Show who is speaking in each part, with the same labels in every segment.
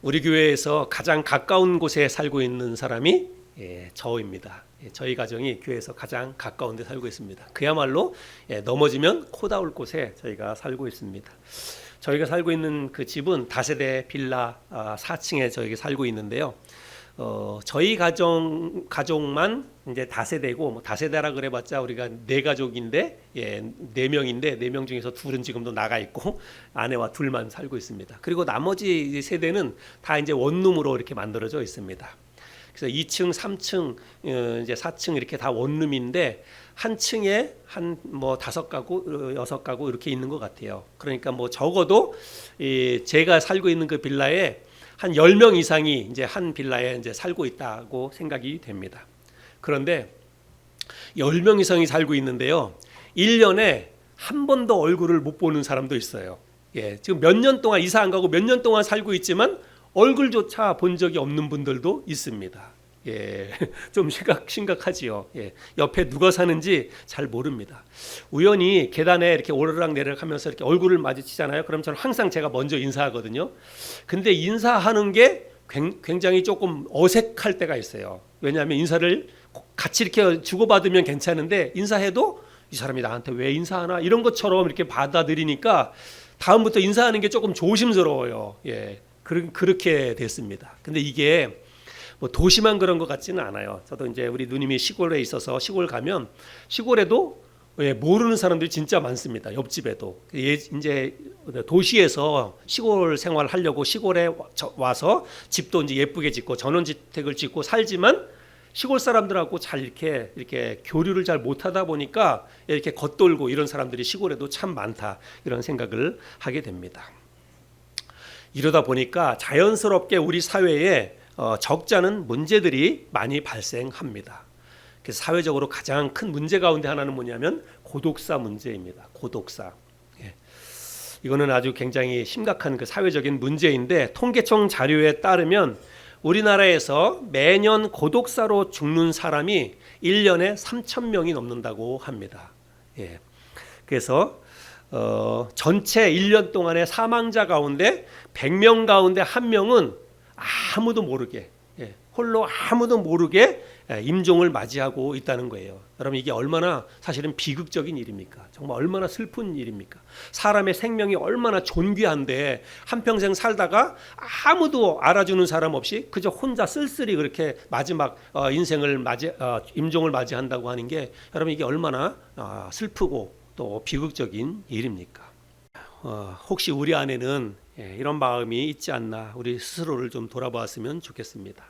Speaker 1: 우리 교회에서 가장 가까운 곳에 살고 있는 사람이 저입니다. 저희 가정이 교회에서 가장 가까운 데 살고 있습니다. 그야말로 넘어지면 코 닿을 곳에 저희가 살고 있습니다. 저희가 살고 있는 그 집은 다세대 빌라 4층에 저희가 살고 있는데요. 저희 가족만 이제 다세대고, 뭐 다세대라 그래봤자 우리가 네 가족인데, 네 명인데 네 명 중에서 둘은 지금도 나가 있고 아내와 둘만 살고 있습니다. 그리고 나머지 세대는 다 이제 원룸으로 이렇게 만들어져 있습니다. 그래서 2층, 3층, 이제 4층 이렇게 다 원룸인데 한 층에 한 뭐 5가구, 6가구 이렇게 있는 것 같아요. 그러니까 뭐 적어도 제가 살고 있는 그 빌라에 한 10명 이상이 이제 한 빌라에 이제 살고 있다고 생각이 됩니다. 그런데 10명 이상이 살고 있는데요. 1년에 한 번도 얼굴을 못 보는 사람도 있어요. 지금 몇 년 동안 이사 안 가고 몇 년 동안 살고 있지만 얼굴조차 본 적이 없는 분들도 있습니다. 좀 심각하지요. 옆에 누가 사는지 잘 모릅니다. 우연히 계단에 이렇게 오르락 내리락 하면서 이렇게 얼굴을 마주치잖아요. 그럼 저는 항상 제가 먼저 인사하거든요. 근데 인사하는 게 굉장히 조금 어색할 때가 있어요. 왜냐하면 인사를 같이 이렇게 주고받으면 괜찮은데 인사해도 이 사람이 나한테 왜 인사하나 이런 것처럼 이렇게 받아들이니까 다음부터 인사하는 게 조금 조심스러워요. 그렇게 됐습니다. 근데 이게 뭐 도시만 그런 것 같지는 않아요. 저도 이제 우리 누님이 시골에 있어서 시골 가면 시골에도 모르는 사람들이 진짜 많습니다. 옆집에도. 이제 도시에서 시골 생활을 하려고 시골에 와서 집도 이제 예쁘게 짓고 전원주택을 짓고 살지만 시골 사람들하고 잘 이렇게 교류를 잘 못하다 보니까 이렇게 겉돌고 이런 사람들이 시골에도 참 많다 이런 생각을 하게 됩니다. 이러다 보니까 자연스럽게 우리 사회에 적지 않은 문제들이 많이 발생합니다. 그래서 사회적으로 가장 큰 문제 가운데 하나는 뭐냐면 고독사 문제입니다. 고독사. 이거는 아주 굉장히 심각한 그 사회적인 문제인데 통계청 자료에 따르면 우리나라에서 매년 고독사로 죽는 사람이 1년에 3,000명이 넘는다고 합니다. 그래서 전체 1년 동안의 사망자 가운데 100명 가운데 1명은 아무도 모르게 홀로 아무도 모르게 임종을 맞이하고 있다는 거예요. 여러분 이게 얼마나 사실은 비극적인 일입니까? 정말 얼마나 슬픈 일입니까? 사람의 생명이 얼마나 존귀한데 한평생 살다가 아무도 알아주는 사람 없이 그저 혼자 쓸쓸히 그렇게 마지막 인생을 임종을 맞이한다고 하는 게 여러분 이게 얼마나 슬프고 또 비극적인 일입니까? 혹시 우리 안에는 이런 마음이 있지 않나 우리 스스로를 좀 돌아보았으면 좋겠습니다.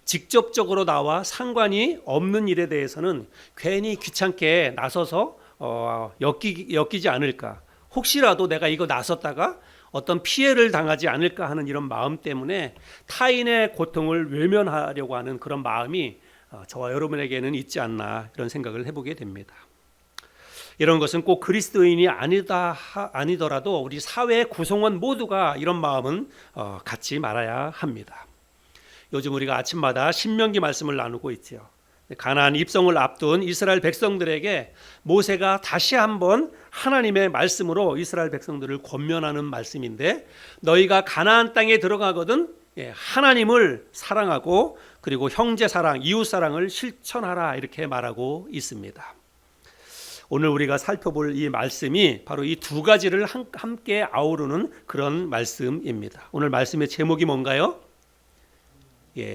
Speaker 1: 직접적으로 나와 상관이 없는 일에 대해서는 괜히 귀찮게 나서서 엮이지 않을까, 혹시라도 내가 이거 나섰다가 어떤 피해를 당하지 않을까 하는 이런 마음 때문에 타인의 고통을 외면하려고 하는 그런 마음이 저와 여러분에게는 있지 않나 이런 생각을 해보게 됩니다. 이런 것은 꼭 그리스도인이 아니더라도 우리 사회 구성원 모두가 이런 마음은 갖지 말아야 합니다. 요즘 우리가 아침마다 신명기 말씀을 나누고 있죠. 가나안 입성을 앞둔 이스라엘 백성들에게 모세가 다시 한번 하나님의 말씀으로 이스라엘 백성들을 권면하는 말씀인데, 너희가 가나안 땅에 들어가거든 하나님을 사랑하고 그리고 형제 사랑, 이웃 사랑을 실천하라 이렇게 말하고 있습니다. 오늘 우리가 살펴볼 이 말씀이 바로 이 두 가지를 함께 아우르는 그런 말씀입니다. 오늘 말씀의 제목이 뭔가요?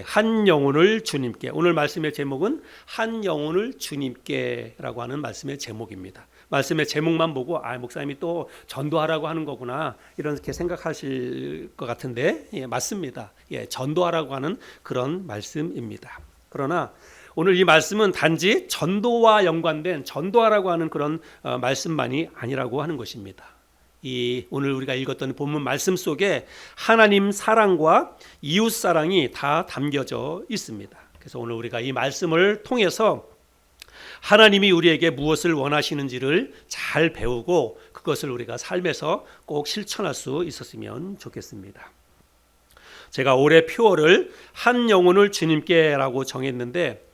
Speaker 1: 한 영혼을 주님께. 오늘 말씀의 제목은 한 영혼을 주님께라고 하는 말씀의 제목입니다. 말씀의 제목만 보고 목사님이 또 전도하라고 하는 거구나 이렇게 생각하실 것 같은데 맞습니다. 전도하라고 하는 그런 말씀입니다. 그러나 오늘 이 말씀은 단지 전도와 연관된 전도하라고 하는 그런 말씀만이 아니라고 하는 것입니다. 오늘 우리가 읽었던 본문 말씀 속에 하나님 사랑과 이웃 사랑이 다 담겨져 있습니다. 그래서 오늘 우리가 이 말씀을 통해서 하나님이 우리에게 무엇을 원하시는지를 잘 배우고 그것을 우리가 삶에서 꼭 실천할 수 있었으면 좋겠습니다. 제가 올해 표어를 한 영혼을 주님께라고 정했는데,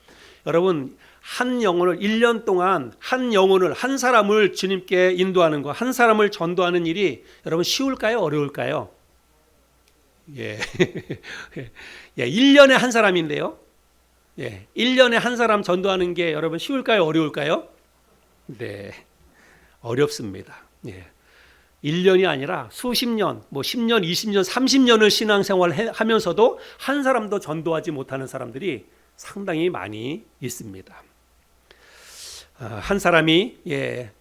Speaker 1: 여러분 한 영혼을 1년 동안 한 사람을 주님께 인도하는 것, 한 사람을 전도하는 일이 여러분 쉬울까요? 어려울까요? 예. 예, 1년에 한 사람인데요. 예, 1년에 한 사람 전도하는 게 여러분 쉬울까요? 어려울까요? 네, 어렵습니다. 예. 1년이 아니라 수십 년, 뭐 10년, 20년, 30년을 신앙생활 하면서도 한 사람도 전도하지 못하는 사람들이 상당히 많이 있습니다. 한 사람이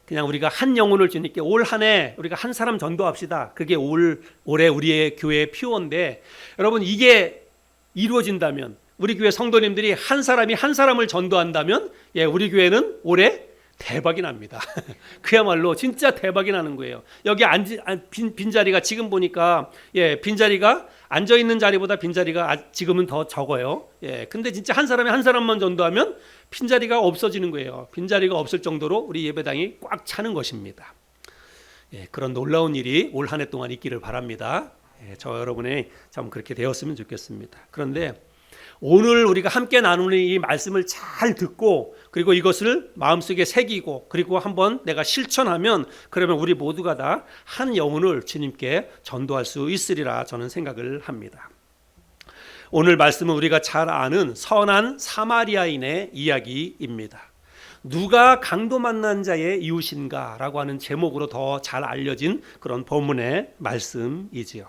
Speaker 1: 그냥 우리가 한 영혼을 주님께 올 한 해 우리가 한 사람 전도합시다. 그게 올해 우리의 교회 표어인데 여러분 이게 이루어진다면 우리 교회 성도님들이 한 사람이 한 사람을 전도한다면 우리 교회는 올해 대박이 납니다. 그야말로 진짜 대박이 나는 거예요. 여기 빈자리가 지금 보니까 빈자리가 앉아있는 자리보다 빈자리가 지금은 더 적어요. 근데 진짜 한 사람이 한 사람만 전도하면 빈자리가 없어지는 거예요. 빈자리가 없을 정도로 우리 예배당이 꽉 차는 것입니다. 그런 놀라운 일이 올 한 해 동안 있기를 바랍니다. 저 여러분이 참 그렇게 되었으면 좋겠습니다. 그런데 오늘 우리가 함께 나누는 이 말씀을 잘 듣고 그리고 이것을 마음속에 새기고 그리고 한번 내가 실천하면 그러면 우리 모두가 다 한 영혼을 주님께 전도할 수 있으리라 저는 생각을 합니다. 오늘 말씀은 우리가 잘 아는 선한 사마리아인의 이야기입니다. 누가 강도 만난 자의 이웃인가 라고 하는 제목으로 더 잘 알려진 그런 본문의 말씀이지요.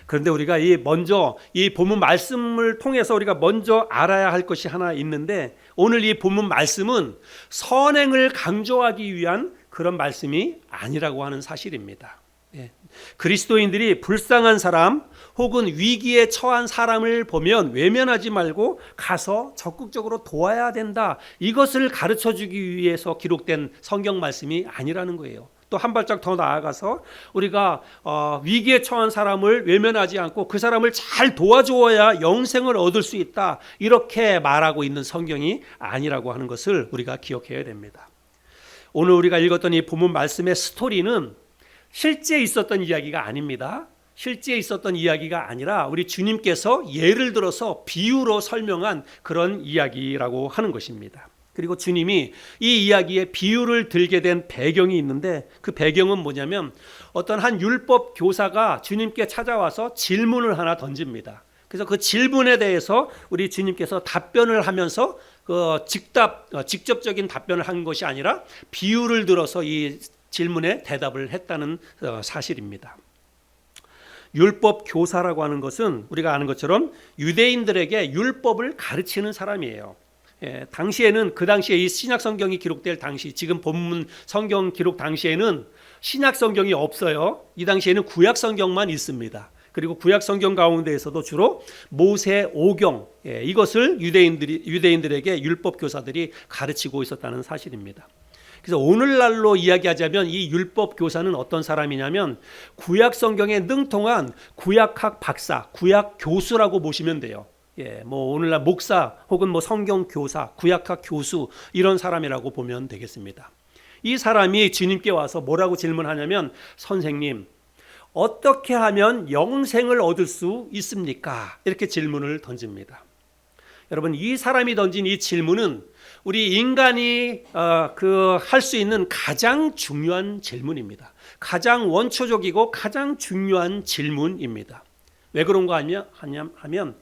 Speaker 1: 그런데 우리가 먼저 이 본문 말씀을 통해서 우리가 먼저 알아야 할 것이 하나 있는데 오늘 이 본문 말씀은 선행을 강조하기 위한 그런 말씀이 아니라고 하는 사실입니다. 그리스도인들이 불쌍한 사람 혹은 위기에 처한 사람을 보면 외면하지 말고 가서 적극적으로 도와야 된다. 이것을 가르쳐주기 위해서 기록된 성경 말씀이 아니라는 거예요. 또 한 발짝 더 나아가서 우리가 위기에 처한 사람을 외면하지 않고 그 사람을 잘 도와주어야 영생을 얻을 수 있다. 이렇게 말하고 있는 성경이 아니라고 하는 것을 우리가 기억해야 됩니다. 오늘 우리가 읽었던 이 본문 말씀의 스토리는 실제 있었던 이야기가 아닙니다. 실제 있었던 이야기가 아니라 우리 주님께서 예를 들어서 비유로 설명한 그런 이야기라고 하는 것입니다. 그리고 주님이 이 이야기에 비유를 들게 된 배경이 있는데 그 배경은 뭐냐면 어떤 한 율법 교사가 주님께 찾아와서 질문을 하나 던집니다. 그래서 그 질문에 대해서 우리 주님께서 답변을 하면서 그 직접적인 답변을 한 것이 아니라 비유를 들어서 이 질문에 대답을 했다는 사실입니다. 율법 교사라고 하는 것은 우리가 아는 것처럼 유대인들에게 율법을 가르치는 사람이에요. 당시에는 그 당시에 이 신약 성경이 기록될 당시 지금 본문 성경 기록 당시에는 신약 성경이 없어요. 이 당시에는 구약 성경만 있습니다. 그리고 구약 성경 가운데에서도 주로 모세 오경 이것을 유대인들에게 율법 교사들이 가르치고 있었다는 사실입니다. 그래서 오늘날로 이야기하자면 이 율법 교사는 어떤 사람이냐면 구약 성경에 능통한 구약학 박사, 구약 교수라고 보시면 돼요. 뭐 오늘날 목사 혹은 뭐 성경 교사, 구약학 교수 이런 사람이라고 보면 되겠습니다. 이 사람이 주님께 와서 뭐라고 질문하냐면 선생님, 어떻게 하면 영생을 얻을 수 있습니까? 이렇게 질문을 던집니다. 여러분, 이 사람이 던진 이 질문은 우리 인간이 할 수 있는 가장 중요한 질문입니다. 가장 원초적이고 가장 중요한 질문입니다. 왜 그런가 하면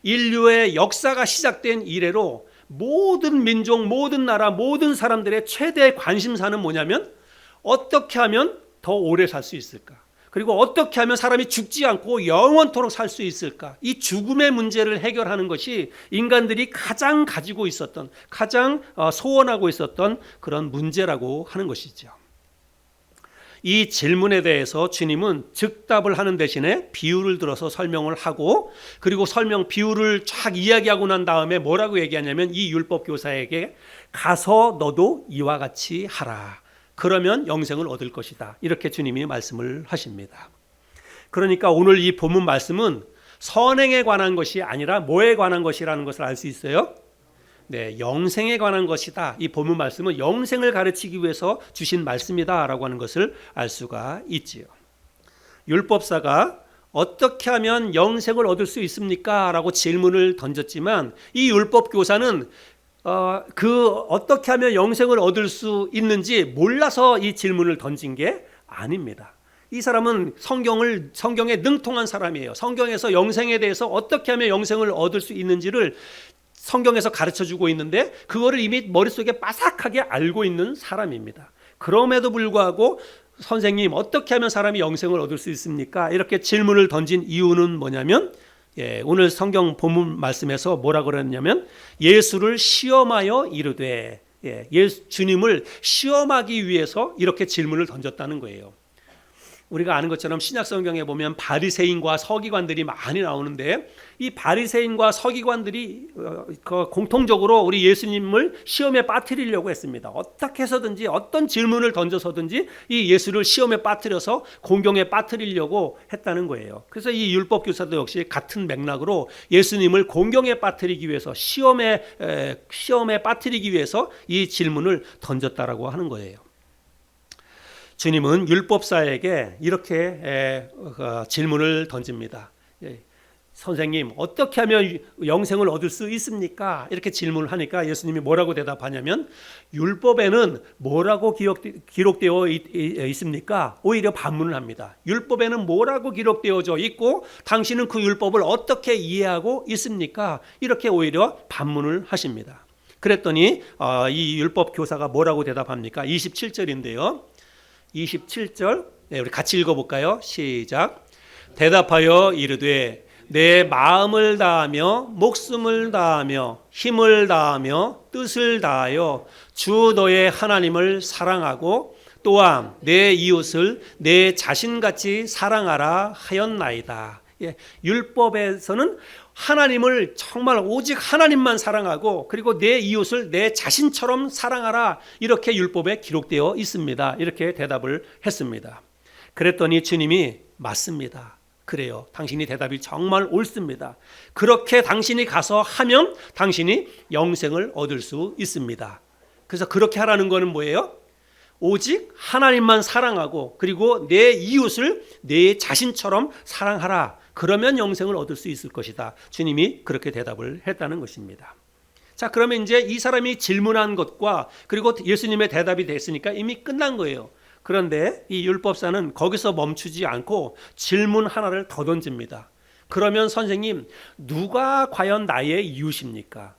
Speaker 1: 인류의 역사가 시작된 이래로 모든 민족, 모든 나라, 모든 사람들의 최대 관심사는 뭐냐면 어떻게 하면 더 오래 살 수 있을까? 그리고 어떻게 하면 사람이 죽지 않고 영원토록 살 수 있을까? 이 죽음의 문제를 해결하는 것이 인간들이 가장 가지고 있었던, 가장 소원하고 있었던 그런 문제라고 하는 것이죠. 이 질문에 대해서 주님은 즉답을 하는 대신에 비유를 들어서 설명을 하고 그리고 비유를 쫙 이야기하고 난 다음에 뭐라고 얘기하냐면 이 율법 교사에게 가서 너도 이와 같이 하라. 그러면 영생을 얻을 것이다. 이렇게 주님이 말씀을 하십니다. 그러니까 오늘 이 본문 말씀은 선행에 관한 것이 아니라 뭐에 관한 것이라는 것을 알 수 있어요? 영생에 관한 것이다. 이 본문 말씀은 영생을 가르치기 위해서 주신 말씀이다라고 하는 것을 알 수가 있지요. 율법사가 어떻게 하면 영생을 얻을 수 있습니까? 라고 질문을 던졌지만 이 율법 교사는 어떻게 하면 영생을 얻을 수 있는지 몰라서 이 질문을 던진 게 아닙니다. 이 사람은 성경에 능통한 사람이에요. 성경에서 영생에 대해서 어떻게 하면 영생을 얻을 수 있는지를 성경에서 가르쳐 주고 있는데 그거를 이미 머릿속에 빠삭하게 알고 있는 사람입니다. 그럼에도 불구하고 선생님, 어떻게 하면 사람이 영생을 얻을 수 있습니까? 이렇게 질문을 던진 이유는 뭐냐면, 오늘 성경 본문 말씀에서 뭐라고 그랬냐면, 예수를 시험하여 이르되, 주님을 시험하기 위해서 이렇게 질문을 던졌다는 거예요. 우리가 아는 것처럼 신약 성경에 보면 바리새인과 서기관들이 많이 나오는데, 이 바리새인과 서기관들이 공통적으로 우리 예수님을 시험에 빠뜨리려고 했습니다. 어떻게 해서든지 어떤 질문을 던져서든지 이 예수를 시험에 빠뜨려서 공경에 빠뜨리려고 했다는 거예요. 그래서 이 율법 교사도 역시 같은 맥락으로 예수님을 공경에 빠뜨리기 위해서 시험에 빠뜨리기 위해서 이 질문을 던졌다라고 하는 거예요. 주님은 율법사에게 이렇게 질문을 던집니다. 선생님, 어떻게 하면 영생을 얻을 수 있습니까? 이렇게 질문을 하니까 예수님이 뭐라고 대답하냐면, 율법에는 뭐라고 기록되어 있습니까? 오히려 반문을 합니다. 율법에는 뭐라고 기록되어져 있고 당신은 그 율법을 어떻게 이해하고 있습니까? 이렇게 오히려 반문을 하십니다. 그랬더니 이 율법 교사가 뭐라고 대답합니까? 27절인데요. 27절, 우리 같이 읽어볼까요? 시작. 대답하여 이르되 내 마음을 다하며 목숨을 다하며 힘을 다하며 뜻을 다하여 주 너의 하나님을 사랑하고 또한 내 이웃을 내 자신같이 사랑하라 하였나이다. 율법에서는 하나님을 정말 오직 하나님만 사랑하고 그리고 내 이웃을 내 자신처럼 사랑하라, 이렇게 율법에 기록되어 있습니다. 이렇게 대답을 했습니다. 그랬더니 주님이 맞습니다. 그래요. 당신이 대답이 정말 옳습니다. 그렇게 당신이 가서 하면 당신이 영생을 얻을 수 있습니다. 그래서 그렇게 하라는 거는 뭐예요? 오직 하나님만 사랑하고 그리고 내 이웃을 내 자신처럼 사랑하라. 그러면 영생을 얻을 수 있을 것이다. 주님이 그렇게 대답을 했다는 것입니다. 자, 그러면 이제 이 사람이 질문한 것과 그리고 예수님의 대답이 됐으니까 이미 끝난 거예요. 그런데 이 율법사는 거기서 멈추지 않고 질문 하나를 더 던집니다. 그러면 선생님, 누가 과연 나의 이웃입니까?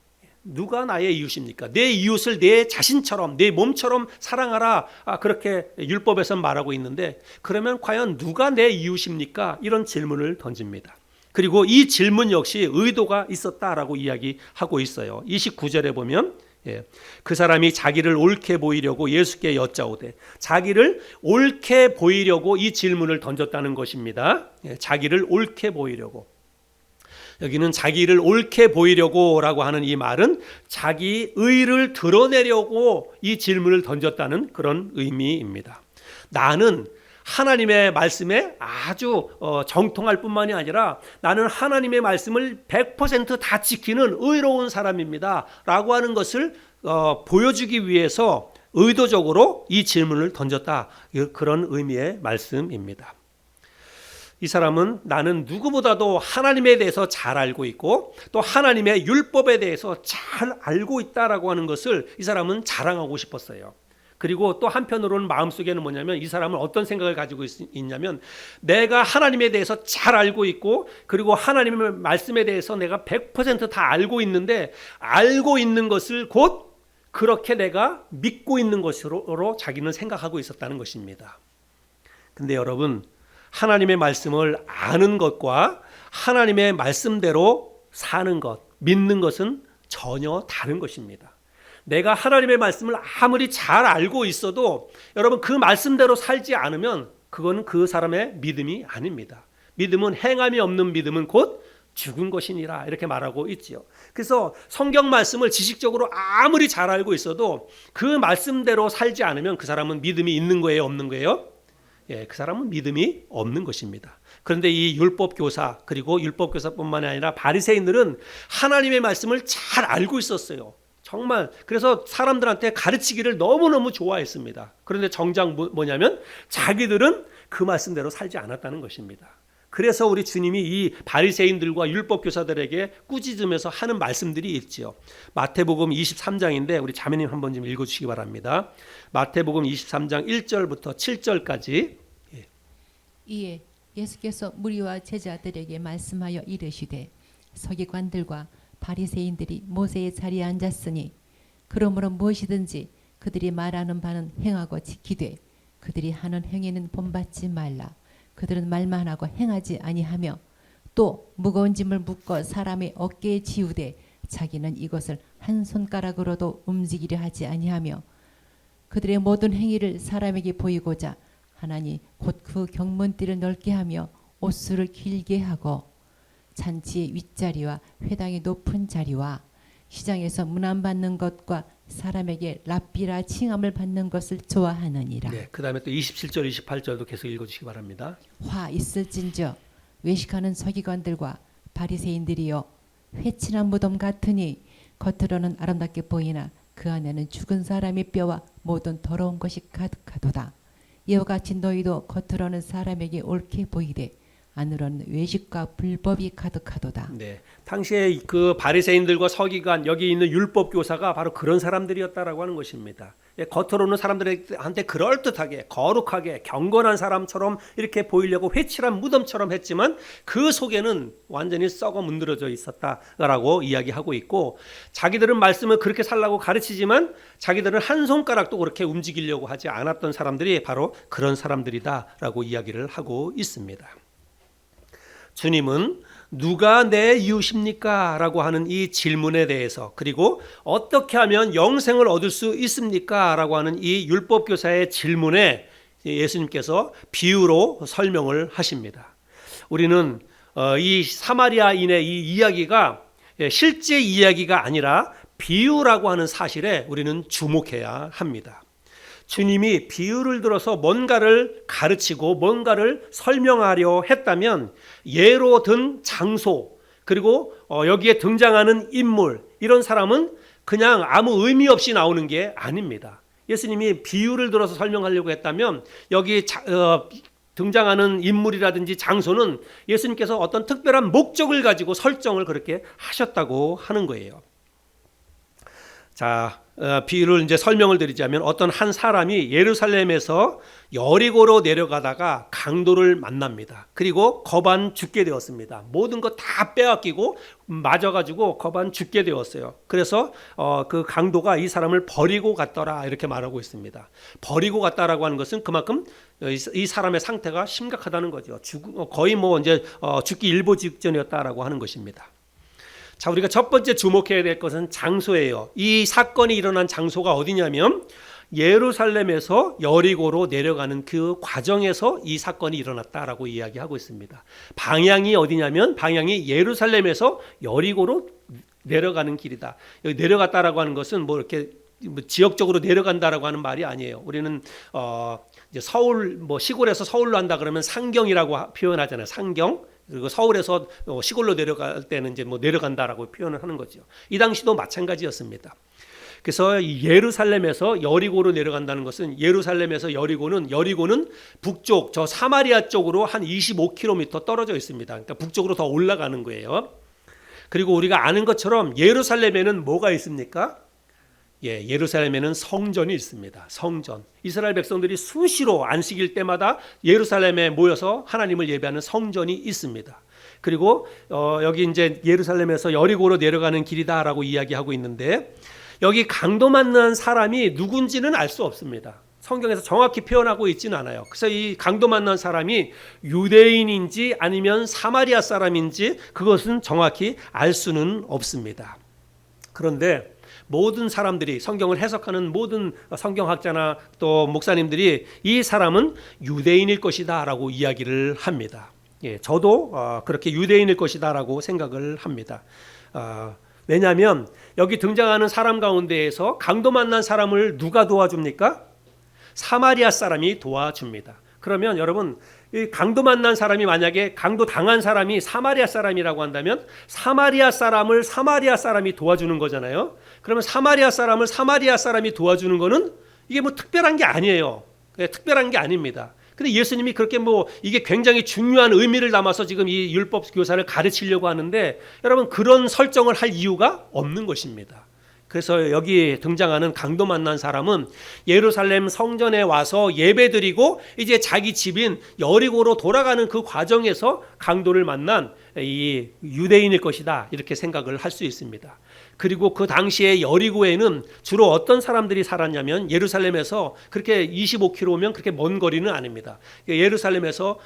Speaker 1: 누가 나의 이웃입니까? 내 이웃을 내 자신처럼, 내 몸처럼 사랑하라. 그렇게 율법에서 말하고 있는데, 그러면 과연 누가 내 이웃입니까? 이런 질문을 던집니다. 그리고 이 질문 역시 의도가 있었다라고 이야기하고 있어요. 29절에 보면 그 사람이 자기를 옳게 보이려고 예수께 여짜오되, 자기를 옳게 보이려고 이 질문을 던졌다는 것입니다. 자기를 옳게 보이려고. 여기는 자기를 옳게 보이려고 라고 하는 이 말은 자기 의를 드러내려고 이 질문을 던졌다는 그런 의미입니다. 나는 하나님의 말씀에 아주 정통할 뿐만이 아니라 나는 하나님의 말씀을 100% 다 지키는 의로운 사람입니다 라고 하는 것을 보여주기 위해서 의도적으로 이 질문을 던졌다, 그런 의미의 말씀입니다. 이 사람은 나는 누구보다도 하나님에 대해서 잘 알고 있고 또 하나님의 율법에 대해서 잘 알고 있다라고 하는 것을 이 사람은 자랑하고 싶었어요. 그리고 또 한편으로는 마음속에는 뭐냐면, 이 사람은 어떤 생각을 가지고 있냐면, 내가 하나님에 대해서 잘 알고 있고 그리고 하나님의 말씀에 대해서 내가 100% 다 알고 있는데, 알고 있는 것을 곧 그렇게 내가 믿고 있는 것으로 자기는 생각하고 있었다는 것입니다. 근데 여러분, 하나님의 말씀을 아는 것과 하나님의 말씀대로 사는 것, 믿는 것은 전혀 다른 것입니다. 내가 하나님의 말씀을 아무리 잘 알고 있어도 여러분, 그 말씀대로 살지 않으면 그거는 그 사람의 믿음이 아닙니다. 믿음은 행함이 없는 믿음은 곧 죽은 것이니라, 이렇게 말하고 있지요. 그래서 성경 말씀을 지식적으로 아무리 잘 알고 있어도 그 말씀대로 살지 않으면 그 사람은 믿음이 있는 거예요, 없는 거예요? 그 사람은 믿음이 없는 것입니다. 그런데 이 율법교사, 그리고 율법교사뿐만 아니라 바리새인들은 하나님의 말씀을 잘 알고 있었어요. 정말. 그래서 사람들한테 가르치기를 너무너무 좋아했습니다. 그런데 정작 뭐냐면 자기들은 그 말씀대로 살지 않았다는 것입니다. 그래서 우리 주님이 이 바리새인들과 율법교사들에게 꾸짖으면서 하는 말씀들이 있지요. 마태복음 23장인데 우리 자매님 한번 좀 읽어주시기 바랍니다. 마태복음 23장 1절부터 7절까지.
Speaker 2: 이에 예수께서 무리와 제자들에게 말씀하여 이르시되 서기관들과 바리새인들이 모세의 자리에 앉았으니 그러므로 무엇이든지 그들이 말하는 바는 행하고 지키되 그들이 하는 행위는 본받지 말라. 그들은 말만 하고 행하지 아니하며 또 무거운 짐을 묶어 사람의 어깨에 지우되 자기는 이것을 한 손가락으로도 움직이려 하지 아니하며 그들의 모든 행위를 사람에게 보이고자 하나니 곧 그 경문띠를 넓게 하며 옷수를 길게 하고 잔치의 윗자리와 회당의 높은 자리와 시장에서 문안 받는 것과 사람에게 랍비라 칭함을 받는 것을 좋아하느니라.
Speaker 1: 네, 그 다음에 또 27절, 28절도 계속 읽어주시기 바랍니다.
Speaker 2: 화 있을진저 외식하는 서기관들과 바리새인들이여 회칠한 무덤 같으니 겉으로는 아름답게 보이나 그 안에는 죽은 사람의 뼈와 모든 더러운 것이 가득하도다. 이와 같이 너희도 겉으로는 사람에게 옳게 보이되 안으로는 외식과 불법이 가득하도다.
Speaker 1: 네, 당시에 그 바리새인들과 서기관 여기 있는 율법 교사가 바로 그런 사람들이었다라고 하는 것입니다. 예, 겉으로는 사람들한테 그럴듯하게 거룩하게 경건한 사람처럼 이렇게 보이려고 회칠한 무덤처럼 했지만 그 속에는 완전히 썩어 문드러져 있었다라고 이야기하고 있고 자기들은 말씀을 그렇게 살라고 가르치지만 자기들은 한 손가락도 그렇게 움직이려고 하지 않았던 사람들이 바로 그런 사람들이다라고 이야기를 하고 있습니다. 주님은 누가 내 이웃입니까? 라고 하는 이 질문에 대해서 그리고 어떻게 하면 영생을 얻을 수 있습니까? 라고 하는 이 율법교사의 질문에 예수님께서 비유로 설명을 하십니다. 우리는 이 사마리아인의 이 이야기가 실제 이야기가 아니라 비유라고 하는 사실에 우리는 주목해야 합니다. 주님이 비유를 들어서 뭔가를 가르치고 뭔가를 설명하려 했다면 예로 든 장소 그리고 여기에 등장하는 인물 이런 사람은 그냥 아무 의미 없이 나오는 게 아닙니다. 예수님이 비유를 들어서 설명하려고 했다면 여기 등장하는 인물이라든지 장소는 예수님께서 어떤 특별한 목적을 가지고 설정을 그렇게 하셨다고 하는 거예요. 자, 비유를 이제 설명을 드리자면 어떤 한 사람이 예루살렘에서 여리고로 내려가다가 강도를 만납니다. 그리고 거반 죽게 되었습니다. 모든 것 다 빼앗기고 맞아가지고 거반 죽게 되었어요. 그래서 그 강도가 이 사람을 버리고 갔더라 이렇게 말하고 있습니다. 버리고 갔다라고 하는 것은 그만큼 이 사람의 상태가 심각하다는 거죠. 거의 뭐 이제 죽기 일보 직전이었다라고 하는 것입니다. 자, 우리가 첫 번째 주목해야 될 것은 장소예요. 이 사건이 일어난 장소가 어디냐면 예루살렘에서 여리고로 내려가는 그 과정에서 이 사건이 일어났다라고 이야기하고 있습니다. 방향이 어디냐면 방향이 예루살렘에서 여리고로 내려가는 길이다. 여기 내려갔다라고 하는 것은 뭐 이렇게 지역적으로 내려간다라고 하는 말이 아니에요. 우리는 이제 서울 뭐 시골에서 서울로 한다 그러면 상경이라고 표현하잖아요. 상경. 그리고 서울에서 시골로 내려갈 때는 이제 뭐 내려간다라고 표현을 하는 거죠. 이 당시도 마찬가지였습니다. 그래서 예루살렘에서 여리고로 내려간다는 것은 예루살렘에서 여리고는 북쪽 저 사마리아 쪽으로 한 25km 떨어져 있습니다. 그러니까 북쪽으로 더 올라가는 거예요. 그리고 우리가 아는 것처럼 예루살렘에는 뭐가 있습니까? 예, 예루살렘에는 성전이 있습니다. 성전. 이스라엘 백성들이 수시로 안식일 때마다 예루살렘에 모여서 하나님을 예배하는 성전이 있습니다. 그리고 여기 이제 예루살렘에서 여리고로 내려가는 길이다라고 이야기하고 있는데 여기 강도 만난 사람이 누군지는 알 수 없습니다. 성경에서 정확히 표현하고 있지는 않아요. 그래서 이 강도 만난 사람이 유대인인지 아니면 사마리아 사람인지 그것은 정확히 알 수는 없습니다. 그런데 모든 사람들이 성경을 해석하는 모든 성경학자나 또 목사님들이 이 사람은 유대인일 것이다 라고 이야기를 합니다. 예, 저도 그렇게 유대인일 것이다 라고 생각을 합니다. 왜냐하면 여기 등장하는 사람 가운데에서 강도 만난 사람을 누가 도와줍니까? 사마리아 사람이 도와줍니다. 그러면 여러분 이 강도 만난 사람이 만약에 강도 당한 사람이 사마리아 사람이라고 한다면 사마리아 사람을 사마리아 사람이 도와주는 거잖아요. 그러면 사마리아 사람을 사마리아 사람이 도와주는 거는 이게 뭐 특별한 게 아니에요. 특별한 게 아닙니다. 근데 예수님이 그렇게 뭐 이게 굉장히 중요한 의미를 담아서 지금 이 율법 교사를 가르치려고 하는데 여러분 그런 설정을 할 이유가 없는 것입니다. 그래서 여기 등장하는 강도 만난 사람은 예루살렘 성전에 와서 예배드리고 이제 자기 집인 여리고로 돌아가는 그 과정에서 강도를 만난 이 유대인일 것이다, 이렇게 생각을 할 수 있습니다. 그리고 그 당시에 여리고에는 주로 어떤 사람들이 살았냐면, 예루살렘에서 그렇게 25km면 그렇게 먼 거리는 아닙니다. 예루살렘에서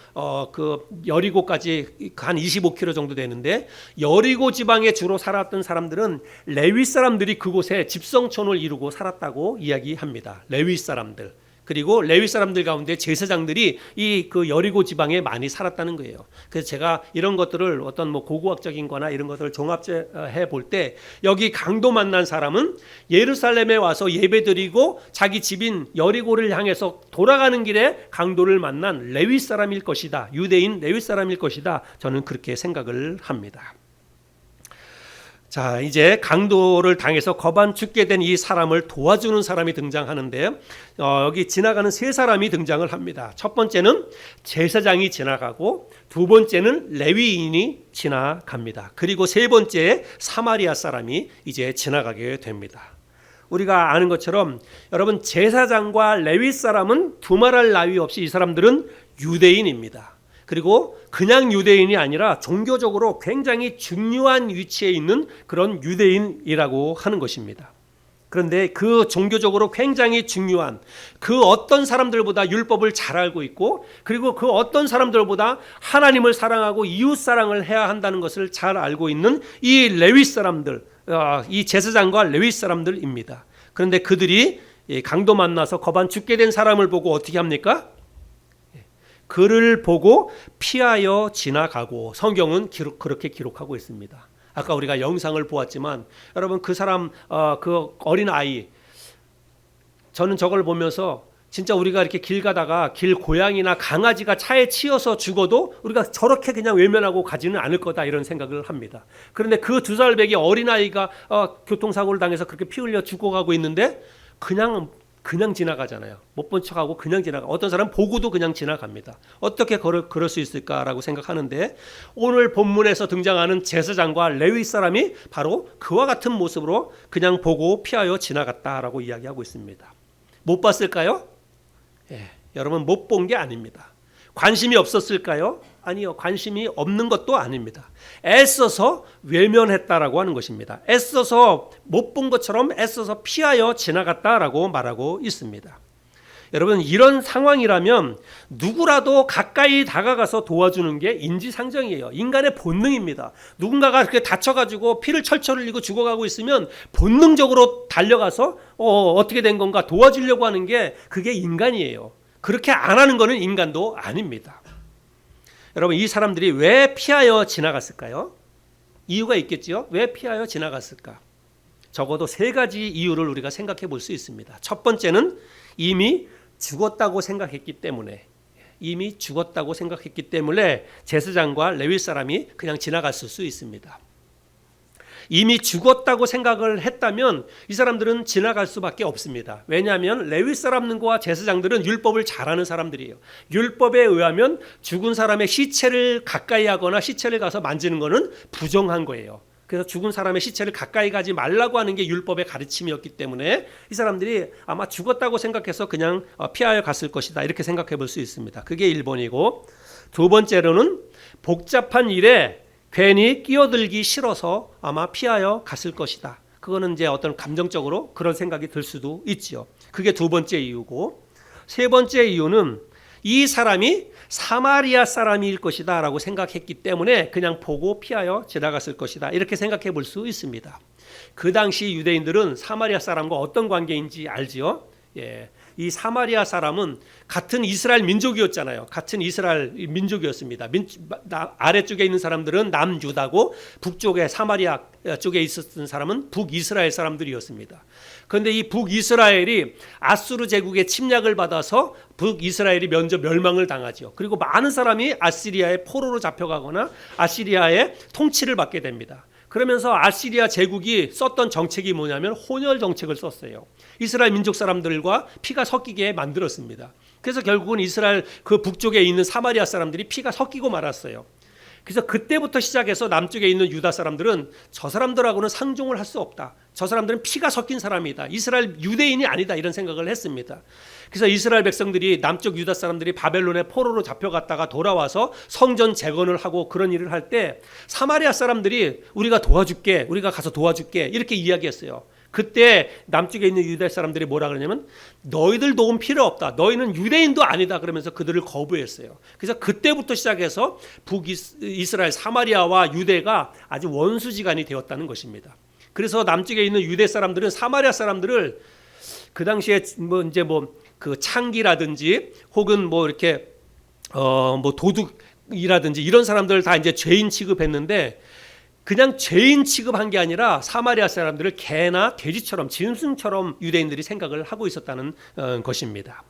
Speaker 1: 그 여리고까지 한 25km 정도 되는데, 여리고 지방에 주로 살았던 사람들은 레위 사람들이 그곳에 집성촌을 이루고 살았다고 이야기합니다. 레위 사람들. 그리고 레위 사람들 가운데 제사장들이 이 그 여리고 지방에 많이 살았다는 거예요. 그래서 제가 이런 것들을 어떤 뭐 고고학적인 거나 이런 것들을 종합해 볼 때, 여기 강도 만난 사람은 예루살렘에 와서 예배드리고 자기 집인 여리고를 향해서 돌아가는 길에 강도를 만난 레위 사람일 것이다. 유대인 레위 사람일 것이다. 저는 그렇게 생각을 합니다. 자, 이제 강도를 당해서 거반 죽게 된 이 사람을 도와주는 사람이 등장하는데, 여기 지나가는 세 사람이 등장을 합니다. 첫 번째는 제사장이 지나가고, 두 번째는 레위인이 지나갑니다. 그리고 세 번째 사마리아 사람이 이제 지나가게 됩니다. 우리가 아는 것처럼 여러분, 제사장과 레위 사람은 두말할 나위 없이 이 사람들은 유대인입니다. 그리고 그냥 유대인이 아니라 종교적으로 굉장히 중요한 위치에 있는 그런 유대인이라고 하는 것입니다. 그런데 그 종교적으로 굉장히 중요한 그 어떤 사람들보다 율법을 잘 알고 있고, 그리고 그 어떤 사람들보다 하나님을 사랑하고 이웃 사랑을 해야 한다는 것을 잘 알고 있는 이 레위 사람들, 이 제사장과 레위 사람들입니다. 그런데 그들이 강도 만나서 거반 죽게 된 사람을 보고 어떻게 합니까? 그를 보고 피하여 지나가고, 성경은 그렇게 기록하고 있습니다. 아까 우리가 영상을 보았지만 여러분, 그 사람 그 어린 아이, 저는 저걸 보면서 진짜 우리가 이렇게 길 가다가 길 고양이나 강아지가 차에 치여서 죽어도 우리가 저렇게 그냥 외면하고 가지는 않을 거다, 이런 생각을 합니다. 그런데 그 2살배기 어린아이가 교통사고를 당해서 그렇게 피 흘려 죽어가고 있는데 그냥 지나가잖아요. 못 본 척하고 그냥 지나가. 어떤 사람은 보고도 그냥 지나갑니다. 어떻게 그럴 수 있을까라고 생각하는데, 오늘 본문에서 등장하는 제사장과 레위 사람이 바로 그와 같은 모습으로 그냥 보고 피하여 지나갔다라고 이야기하고 있습니다. 못 봤을까요? 여러분, 못 본 게 아닙니다. 관심이 없었을까요? 아니요, 관심이 없는 것도 아닙니다. 애써서 외면했다라고 하는 것입니다. 애써서 못 본 것처럼 애써서 피하여 지나갔다라고 말하고 있습니다. 여러분, 이런 상황이라면 누구라도 가까이 다가가서 도와주는 게 인지상정이에요. 인간의 본능입니다. 누군가가 그렇게 다쳐가지고 피를 철철 흘리고 죽어가고 있으면 본능적으로 달려가서 어떻게 된 건가 도와주려고 하는 게, 그게 인간이에요. 그렇게 안 하는 거는 인간도 아닙니다. 여러분, 이 사람들이 왜 피하여 지나갔을까요? 이유가 있겠지요. 왜 피하여 지나갔을까? 적어도 3가지 이유를 우리가 생각해 볼 수 있습니다. 첫 번째는 이미 죽었다고 생각했기 때문에, 제사장과 레위 사람이 그냥 지나갔을 수 있습니다. 이미 죽었다고 생각을 했다면 이 사람들은 지나갈 수밖에 없습니다. 왜냐하면 레위 사람들과 제사장들은 율법을 잘 아는 사람들이에요. 율법에 의하면 죽은 사람의 시체를 가까이 하거나 시체를 가서 만지는 것은 부정한 거예요. 그래서 죽은 사람의 시체를 가까이 가지 말라고 하는 게 율법의 가르침이었기 때문에 이 사람들이 아마 죽었다고 생각해서 그냥 피하여 갔을 것이다, 이렇게 생각해 볼 수 있습니다. 그게 1번이고, 두 번째로는 복잡한 일에 괜히 끼어들기 싫어서 아마 피하여 갔을 것이다. 그거는 이제 어떤 감정적으로 그런 생각이 들 수도 있지요. 그게 두 번째 이유고, 세 번째 이유는 이 사람이 사마리아 사람일 것이다 라고 생각했기 때문에 그냥 보고 피하여 지나갔을 것이다, 이렇게 생각해 볼 수 있습니다. 그 당시 유대인들은 사마리아 사람과 어떤 관계인지 알지요? 이 사마리아 사람은 같은 이스라엘 민족이었잖아요. 같은 이스라엘 민족이었습니다. 아래쪽에 있는 사람들은 남유다고, 북쪽에 사마리아 쪽에 있었던 사람은 북이스라엘 사람들이었습니다. 그런데 이 북이스라엘이 아수르 제국의 침략을 받아서 북이스라엘이 먼저 멸망을 당하죠. 그리고 많은 사람이 아시리아의 포로로 잡혀가거나 아시리아의 통치를 받게 됩니다. 그러면서 아시리아 제국이 썼던 정책이 뭐냐면 혼혈 정책을 썼어요. 이스라엘 민족 사람들과 피가 섞이게 만들었습니다. 그래서 결국은 이스라엘 그 북쪽에 있는 사마리아 사람들이 피가 섞이고 말았어요. 그래서 그때부터 시작해서 남쪽에 있는 유다 사람들은 저 사람들하고는 상종을 할 수 없다. 저 사람들은 피가 섞인 사람이다. 이스라엘 유대인이 아니다. 이런 생각을 했습니다. 그래서 이스라엘 백성들이 남쪽 유다 사람들이 바벨론의 포로로 잡혀갔다가 돌아와서 성전 재건을 하고 그런 일을 할 때 사마리아 사람들이 우리가 도와줄게, 우리가 가서 도와줄게 이렇게 이야기했어요. 그때 남쪽에 있는 유대 사람들이 뭐라 그러냐면 너희들 도움 필요 없다. 너희는 유대인도 아니다. 그러면서 그들을 거부했어요. 그래서 그때부터 시작해서 북이스라엘 사마리아와 유대가 아주 원수지간이 되었다는 것입니다. 그래서 남쪽에 있는 유대 사람들은 사마리아 사람들을 그 당시에 그 창기라든지 혹은 뭐 이렇게 뭐 도둑이라든지 이런 사람들을 다 이제 죄인 취급했는데 그냥 죄인 취급한 게 아니라 사마리아 사람들을 개나 돼지처럼 짐승처럼 유대인들이 생각을 하고 있었다는 것입니다.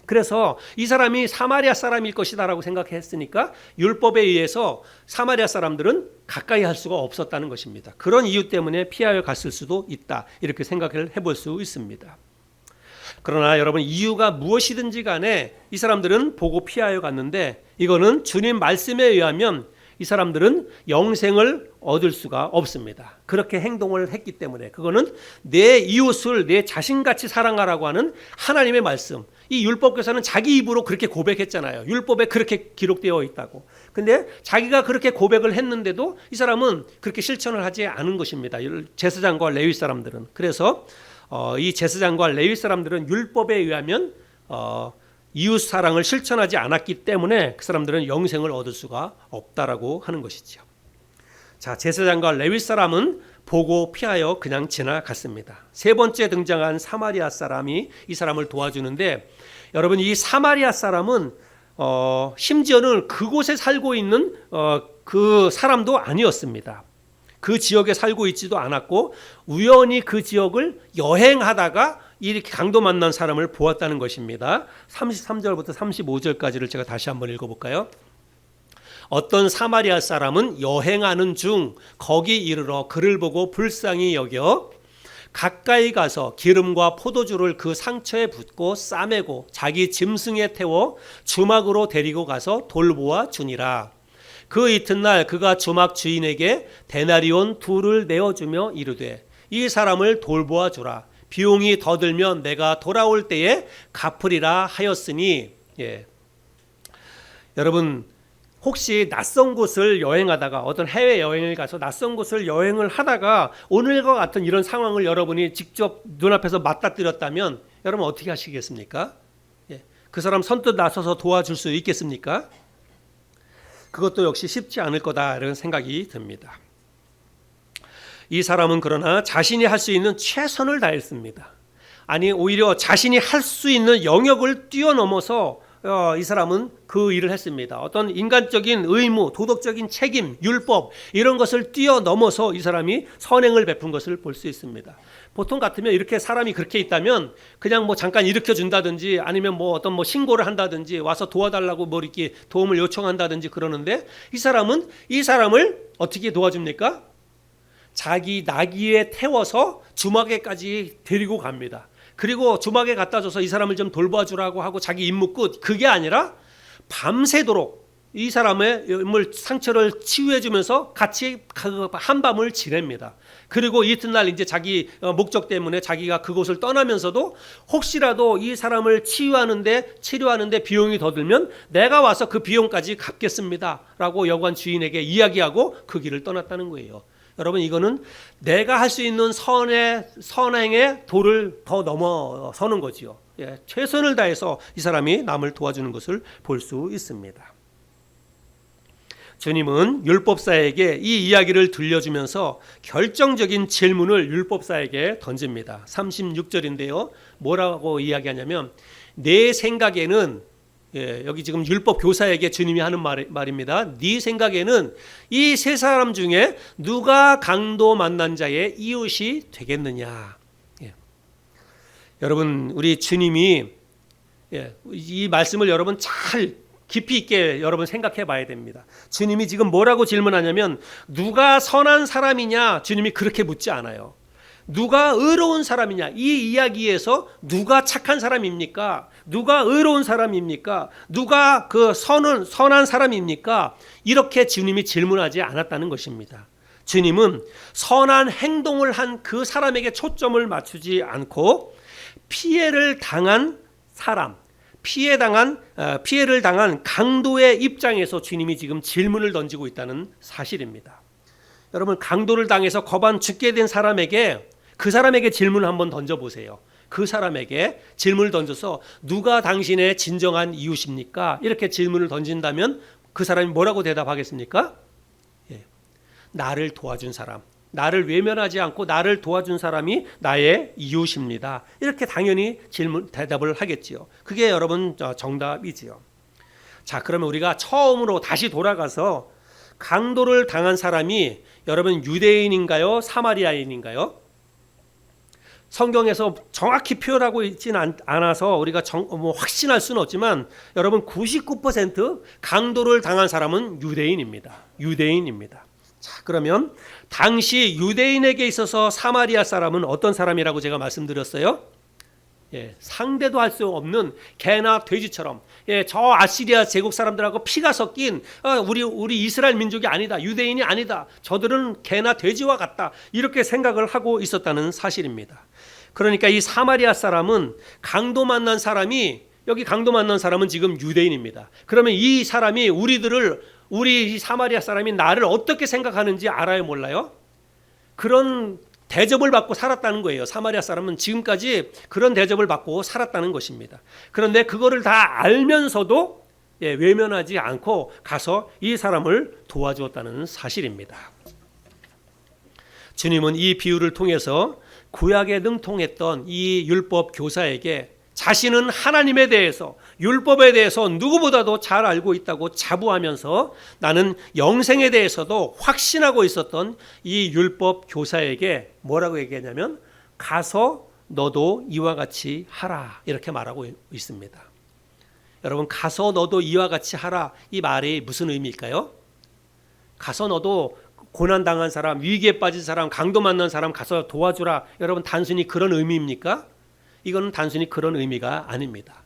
Speaker 1: 그래서 이 사람이 사마리아 사람일 것이다라고 생각했으니까 율법에 의해서 사마리아 사람들은 가까이 할 수가 없었다는 것입니다. 그런 이유 때문에 피하여 갔을 수도 있다. 이렇게 생각을 해볼 수 있습니다. 그러나 여러분 이유가 무엇이든지 간에 이 사람들은 보고 피하여 갔는데 이거는 주님 말씀에 의하면 이 사람들은 영생을 얻을 수가 없습니다. 그렇게 행동을 했기 때문에 그거는 내 이웃을 내 자신같이 사랑하라고 하는 하나님의 말씀. 이 율법교사는 자기 입으로 그렇게 고백했잖아요. 율법에 그렇게 기록되어 있다고. 근데 자기가 그렇게 고백을 했는데도 이 사람은 그렇게 실천을 하지 않은 것입니다. 제사장과 레위 사람들은. 그래서 이 제사장과 레위 사람들은 율법에 의하면 이웃 사랑을 실천하지 않았기 때문에 그 사람들은 영생을 얻을 수가 없다라고 하는 것이죠. 자, 제사장과 레위 사람은 보고 피하여 그냥 지나갔습니다. 세 번째 등장한 사마리아 사람이 이 사람을 도와주는데 여러분 이 사마리아 사람은 심지어는 그곳에 살고 있는 그 사람도 아니었습니다. 그 지역에 살고 있지도 않았고 우연히 그 지역을 여행하다가 이렇게 강도 만난 사람을 보았다는 것입니다. 33절부터 35절까지를 제가 다시 한번 읽어볼까요? 어떤 사마리아 사람은 여행하는 중 거기 이르러 그를 보고 불쌍히 여겨 가까이 가서 기름과 포도주를 그 상처에 붓고 싸매고 자기 짐승에 태워 주막으로 데리고 가서 돌보아 주니라. 그 이튿날 그가 주막 주인에게 데나리온 2를 내어주며 이르되 이 사람을 돌보아 주라. 비용이 더 들면 내가 돌아올 때에 갚으리라 하였으니. 여러분 혹시 낯선 곳을 여행하다가 어떤 해외 여행을 가서 낯선 곳을 여행을 하다가 오늘과 같은 이런 상황을 여러분이 직접 눈앞에서 맞닥뜨렸다면 여러분 어떻게 하시겠습니까? 그 사람 선뜻 나서서 도와줄 수 있겠습니까? 그것도 역시 쉽지 않을 거다 이런 생각이 듭니다. 이 사람은 그러나 자신이 할 수 있는 최선을 다했습니다. 아니 오히려 자신이 할 수 있는 영역을 뛰어넘어서 이 사람은 그 일을 했습니다. 어떤 인간적인 의무, 도덕적인 책임, 율법 이런 것을 뛰어넘어서 이 사람이 선행을 베푼 것을 볼 수 있습니다. 보통 같으면 이렇게 사람이 그렇게 있다면 그냥 뭐 잠깐 일으켜 준다든지 아니면 뭐 어떤 뭐 신고를 한다든지 와서 도와달라고 뭐 이렇게 도움을 요청한다든지 그러는데 이 사람은 이 사람을 어떻게 도와줍니까? 자기 나귀에 태워서 주막에까지 데리고 갑니다. 그리고 주막에 갖다 줘서 이 사람을 좀 돌봐주라고 하고 자기 임무 끝. 그게 아니라 밤새도록 이 사람의 상처를 치유해 주면서 같이 한밤을 지냅니다. 그리고 이튿날 이제 자기 목적 때문에 자기가 그곳을 떠나면서도 혹시라도 이 사람을 치료하는데 비용이 더 들면 내가 와서 그 비용까지 갚겠습니다라고 여관 주인에게 이야기하고 그 길을 떠났다는 거예요. 여러분 이거는 내가 할 수 있는 선행의 도를 더 넘어서는 거지요. 최선을 다해서 이 사람이 남을 도와주는 것을 볼 수 있습니다. 주님은 율법사에게 이 이야기를 들려주면서 결정적인 질문을 율법사에게 던집니다. 36절인데요. 뭐라고 이야기하냐면 내 생각에는 여기 지금 율법 교사에게 주님이 하는 말입니다. 네 생각에는 이 세 사람 중에 누가 강도 만난 자의 이웃이 되겠느냐. 여러분 우리 주님이 이 말씀을 여러분 잘 깊이 있게 여러분 생각해 봐야 됩니다. 주님이 지금 뭐라고 질문하냐면 누가 선한 사람이냐 주님이 그렇게 묻지 않아요. 누가 의로운 사람이냐? 이 이야기에서 누가 착한 사람입니까? 누가 의로운 사람입니까? 누가 그 선한 사람입니까? 이렇게 주님이 질문하지 않았다는 것입니다. 주님은 선한 행동을 한 그 사람에게 초점을 맞추지 않고 피해를 당한 사람, 피해를 당한 강도의 입장에서 주님이 지금 질문을 던지고 있다는 사실입니다. 여러분, 강도를 당해서 거반 죽게 된 사람에게, 그 사람에게 질문을 한번 던져보세요. 그 사람에게 질문을 던져서 누가 당신의 진정한 이웃입니까? 이렇게 질문을 던진다면 그 사람이 뭐라고 대답하겠습니까? 나를 도와준 사람, 나를 외면하지 않고 나를 도와준 사람이 나의 이웃입니다. 이렇게 당연히 대답을 하겠지요. 그게 여러분 정답이지요. 자, 그러면 우리가 처음으로 다시 돌아가서 강도를 당한 사람이 여러분 유대인인가요? 사마리아인인가요? 성경에서 정확히 표현하고 있지는 않아서 우리가 확신할 수는 없지만 여러분 99% 강도를 당한 사람은 유대인입니다. 유대인입니다. 자, 그러면 당시 유대인에게 있어서 사마리아 사람은 어떤 사람이라고 제가 말씀드렸어요? 상대도 할 수 없는 개나 돼지처럼, 저 아시리아 제국 사람들하고 피가 섞인 우리 이스라엘 민족이 아니다, 유대인이 아니다, 저들은 개나 돼지와 같다, 이렇게 생각을 하고 있었다는 사실입니다. 그러니까 이 사마리아 사람은 강도 만난 사람이, 여기 강도 만난 사람은 지금 유대인입니다. 그러면 이 사람이 우리 사마리아 사람이 나를 어떻게 생각하는지 알아요, 몰라요? 그런 대접을 받고 살았다는 거예요. 사마리아 사람은 지금까지 그런 대접을 받고 살았다는 것입니다. 그런데 그거를 다 알면서도 외면하지 않고 가서 이 사람을 도와주었다는 사실입니다. 주님은 이 비유를 통해서 구약에 능통했던 이 율법 교사에게 자신은 하나님에 대해서, 율법에 대해서 누구보다도 잘 알고 있다고 자부하면서 나는 영생에 대해서도 확신하고 있었던 이 율법 교사에게 뭐라고 얘기하냐면 가서 너도 이와 같이 하라, 이렇게 말하고 있습니다. 여러분, 가서 너도 이와 같이 하라, 이 말이 무슨 의미일까요? 가서 너도 고난당한 사람, 위기에 빠진 사람, 강도 만난 사람 가서 도와주라, 여러분 단순히 그런 의미입니까? 이건 단순히 그런 의미가 아닙니다.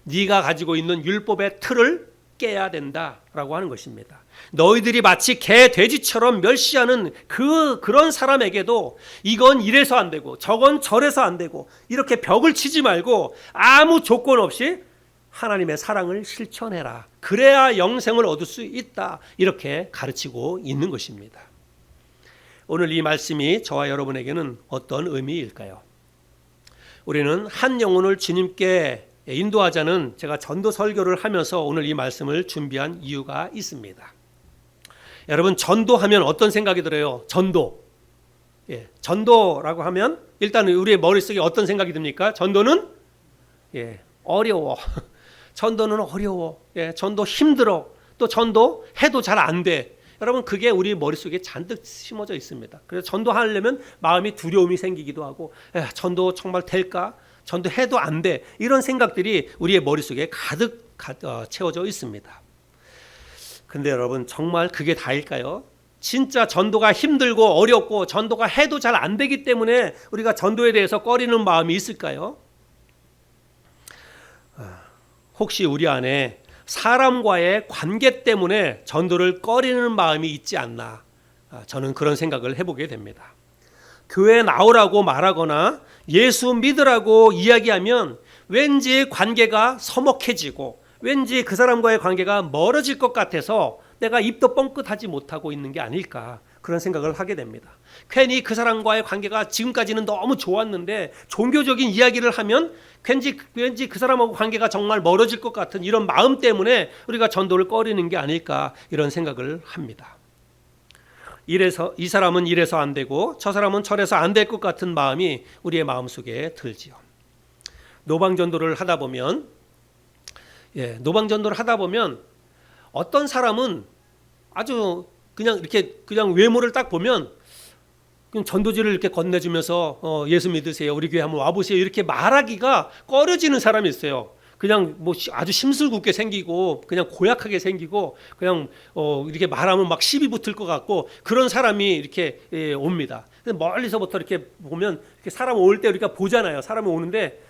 Speaker 1: 네가 가지고 있는 율법의 틀을 깨야 된다라고 하는 것입니다. 너희들이 마치 개, 돼지처럼 멸시하는 그런 사람에게도 이건 이래서 안 되고 저건 저래서 안 되고 이렇게 벽을 치지 말고 아무 조건 없이 하나님의 사랑을 실천해라. 그래야 영생을 얻을 수 있다. 이렇게 가르치고 있는 것입니다. 오늘 이 말씀이 저와 여러분에게는 어떤 의미일까요? 우리는 한 영혼을 주님께 인도하자는 제가 전도 설교를 하면서 오늘 이 말씀을 준비한 이유가 있습니다. 여러분, 전도하면 어떤 생각이 들어요? 전도라고 하면 일단 우리의 머릿속에 어떤 생각이 듭니까? 전도는 어려워. 전도는 어려워. 전도 힘들어. 또 전도 해도 잘 안 돼. 여러분, 그게 우리 머릿속에 잔뜩 심어져 있습니다. 그래서 전도하려면 마음이 두려움이 생기기도 하고, 전도 정말 될까? 전도해도 안 돼. 이런 생각들이 우리의 머릿속에 가득 채워져 있습니다. 근데 여러분, 정말 그게 다일까요? 진짜 전도가 힘들고 어렵고 전도가 해도 잘 안 되기 때문에 우리가 전도에 대해서 꺼리는 마음이 있을까요? 혹시 우리 안에 사람과의 관계 때문에 전도를 꺼리는 마음이 있지 않나, 저는 그런 생각을 해보게 됩니다. 교회에 나오라고 말하거나 예수 믿으라고 이야기하면 왠지 관계가 서먹해지고 왠지 그 사람과의 관계가 멀어질 것 같아서 내가 입도 뻥끗하지 못하고 있는 게 아닐까, 그런 생각을 하게 됩니다. 괜히 그 사람과의 관계가 지금까지는 너무 좋았는데 종교적인 이야기를 하면 왠지 그 사람하고 관계가 정말 멀어질 것 같은 이런 마음 때문에 우리가 전도를 꺼리는 게 아닐까, 이런 생각을 합니다. 이 사람은 이래서 안 되고 저 사람은 저래서 안 될 것 같은 마음이 우리의 마음속에 들지요. 노방전도를 하다 보면 어떤 사람은 아주 그냥 외모를 딱 보면 그냥 전도지를 이렇게 건네주면서 예수 믿으세요, 우리 교회 한번 와보세요, 이렇게 말하기가 꺼려지는 사람이 있어요. 그냥 아주 심술궂게 생기고 그냥 고약하게 생기고 그냥 이렇게 말하면 막 시비 붙을 것 같고 그런 사람이 이렇게 옵니다. 근데 멀리서부터 이렇게 보면 이렇게 사람 올 때 우리가 보잖아요. 사람이 오는데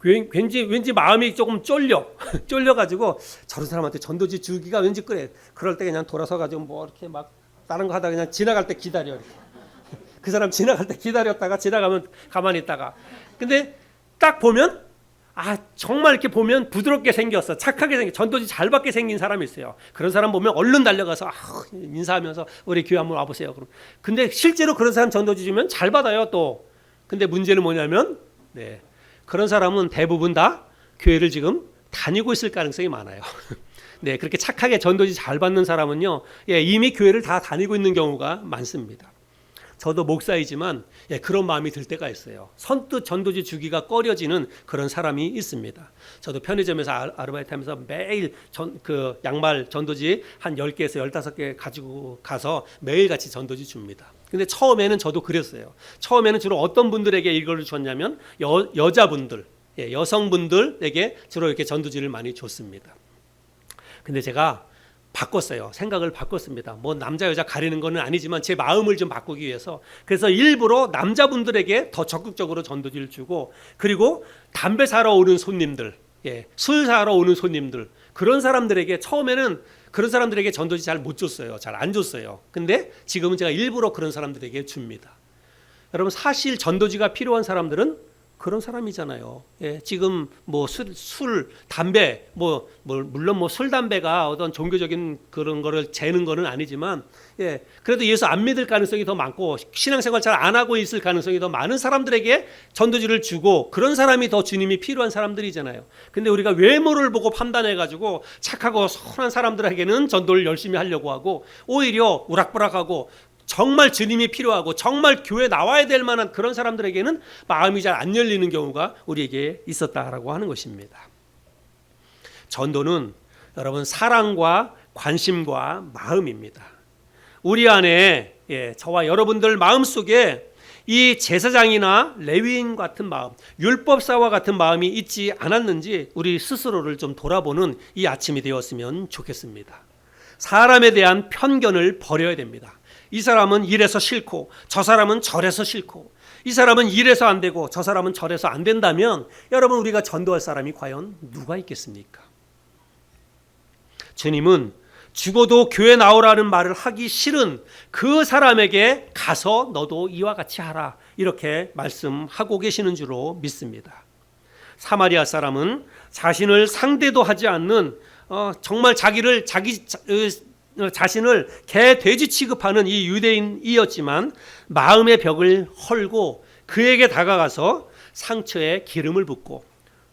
Speaker 1: 왠지 마음이 조금 쫄려가지고 저런 사람한테 전도지 주기가 왠지 그래. 그럴 때 그냥 돌아서가지고 뭐 이렇게 막 다른 거 하다가 그냥 지나갈 때 기다려. 이렇게. 그 사람 지나갈 때 기다렸다가 지나가면 가만히 있다가. 근데 딱 보면 정말 이렇게 보면 부드럽게 생겼어. 착하게 생겨. 전도지 잘 받게 생긴 사람이 있어요. 그런 사람 보면 얼른 달려가서 인사하면서 우리 교회 한번 와보세요. 그럼. 근데 실제로 그런 사람 전도지 주면 잘 받아요 또. 근데 문제는 뭐냐면 그런 사람은 대부분 다 교회를 지금 다니고 있을 가능성이 많아요. 네, 그렇게 착하게 전도지 잘 받는 사람은요, 이미 교회를 다 다니고 있는 경우가 많습니다. 저도 목사이지만 그런 마음이 들 때가 있어요. 선뜻 전도지 주기가 꺼려지는 그런 사람이 있습니다. 저도 편의점에서 아르바이트하면서 매일 그 양말 전도지 한 10개에서 15개 가지고 가서 매일같이 전도지 줍니다. 근데 처음에는 저도 그랬어요. 처음에는 주로 어떤 분들에게 이걸 줬냐면 여자분들, 여성분들에게 주로 이렇게 전도지를 많이 줬습니다. 근데 제가 바꿨어요. 생각을 바꿨습니다. 뭐 남자 여자 가리는 거는 아니지만 제 마음을 좀 바꾸기 위해서 그래서 일부러 남자분들에게 더 적극적으로 전도지를 주고 그리고 담배 사러 오는 손님들, 술 사러 오는 손님들 그런 사람들에게 처음에는 그런 사람들에게 전도지 잘 못 줬어요. 잘 안 줬어요. 근데 지금은 제가 일부러 그런 사람들에게 줍니다. 여러분 사실 전도지가 필요한 사람들은 그런 사람이잖아요. 지금 뭐 술, 담배, 물론 뭐 술, 담배가 어떤 종교적인 그런 거를 재는 거는 아니지만, 그래도 예수 안 믿을 가능성이 더 많고 신앙생활 잘 안 하고 있을 가능성이 더 많은 사람들에게 전도지를 주고 그런 사람이 더 주님이 필요한 사람들이잖아요. 근데 우리가 외모를 보고 판단해가지고 착하고 선한 사람들에게는 전도를 열심히 하려고 하고 오히려 우락부락하고 정말 주님이 필요하고 정말 교회 나와야 될 만한 그런 사람들에게는 마음이 잘 안 열리는 경우가 우리에게 있었다라고 하는 것입니다. 전도는 여러분 사랑과 관심과 마음입니다. 우리 안에 저와 여러분들 마음속에 이 제사장이나 레위인 같은 마음, 율법사와 같은 마음이 있지 않았는지 우리 스스로를 좀 돌아보는 이 아침이 되었으면 좋겠습니다. 사람에 대한 편견을 버려야 됩니다. 이 사람은 이래서 싫고 저 사람은 저래서 싫고 이 사람은 이래서 안 되고 저 사람은 저래서 안 된다면 여러분 우리가 전도할 사람이 과연 누가 있겠습니까? 주님은 죽어도 교회 나오라는 말을 하기 싫은 그 사람에게 가서 너도 이와 같이 하라 이렇게 말씀하고 계시는 줄로 믿습니다. 사마리아 사람은 자신을 상대도 하지 않는 정말 자신을 개 돼지 취급하는 이 유대인이었지만 마음의 벽을 헐고 그에게 다가가서 상처에 기름을 붓고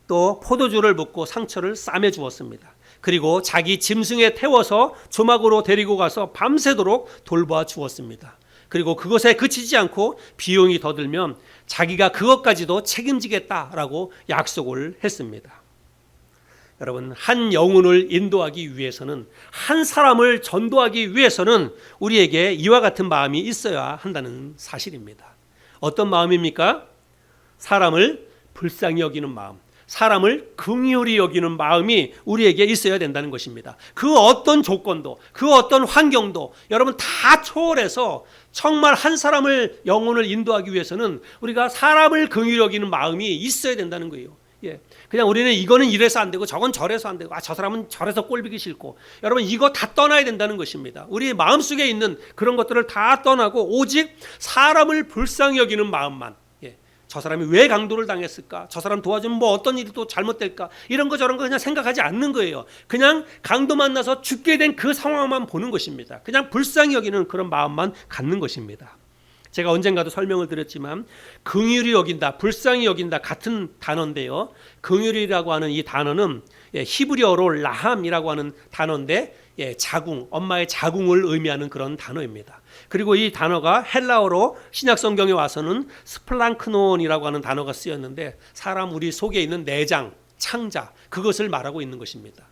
Speaker 1: 또 포도주를 붓고 상처를 싸매 주었습니다. 그리고 자기 짐승에 태워서 조막으로 데리고 가서 밤새도록 돌봐 주었습니다. 그리고 그것에 그치지 않고 비용이 더 들면 자기가 그것까지도 책임지겠다라고 약속을 했습니다. 여러분 한 영혼을 인도하기 위해서는 한 사람을 전도하기 위해서는 우리에게 이와 같은 마음이 있어야 한다는 사실입니다. 어떤 마음입니까? 사람을 불쌍히 여기는 마음, 사람을 긍휼히 여기는 마음이 우리에게 있어야 된다는 것입니다. 그 어떤 조건도 그 어떤 환경도 여러분 다 초월해서 정말 한 사람을 영혼을 인도하기 위해서는 우리가 사람을 긍휼히 여기는 마음이 있어야 된다는 거예요. 그냥 우리는 이거는 이래서 안 되고 저건 저래서 안 되고 저 사람은 저래서 꼴보기 싫고 여러분 이거 다 떠나야 된다는 것입니다. 우리 마음속에 있는 그런 것들을 다 떠나고 오직 사람을 불쌍히 여기는 마음만 저 사람이 왜 강도를 당했을까? 저 사람 도와주면 뭐 어떤 일이 또 잘못될까? 이런 거 저런 거 그냥 생각하지 않는 거예요. 그냥 강도 만나서 죽게 된 그 상황만 보는 것입니다. 그냥 불쌍히 여기는 그런 마음만 갖는 것입니다. 제가 언젠가도 설명을 드렸지만 긍휼히 여긴다, 불쌍히 여긴다 같은 단어인데요. 긍휼이라고 하는 이 단어는 히브리어로 라함이라고 하는 단어인데 자궁, 엄마의 자궁을 의미하는 그런 단어입니다. 그리고 이 단어가 헬라어로 신약 성경에 와서는 스플랑크논이라고 하는 단어가 쓰였는데 사람 우리 속에 있는 내장, 창자 그것을 말하고 있는 것입니다.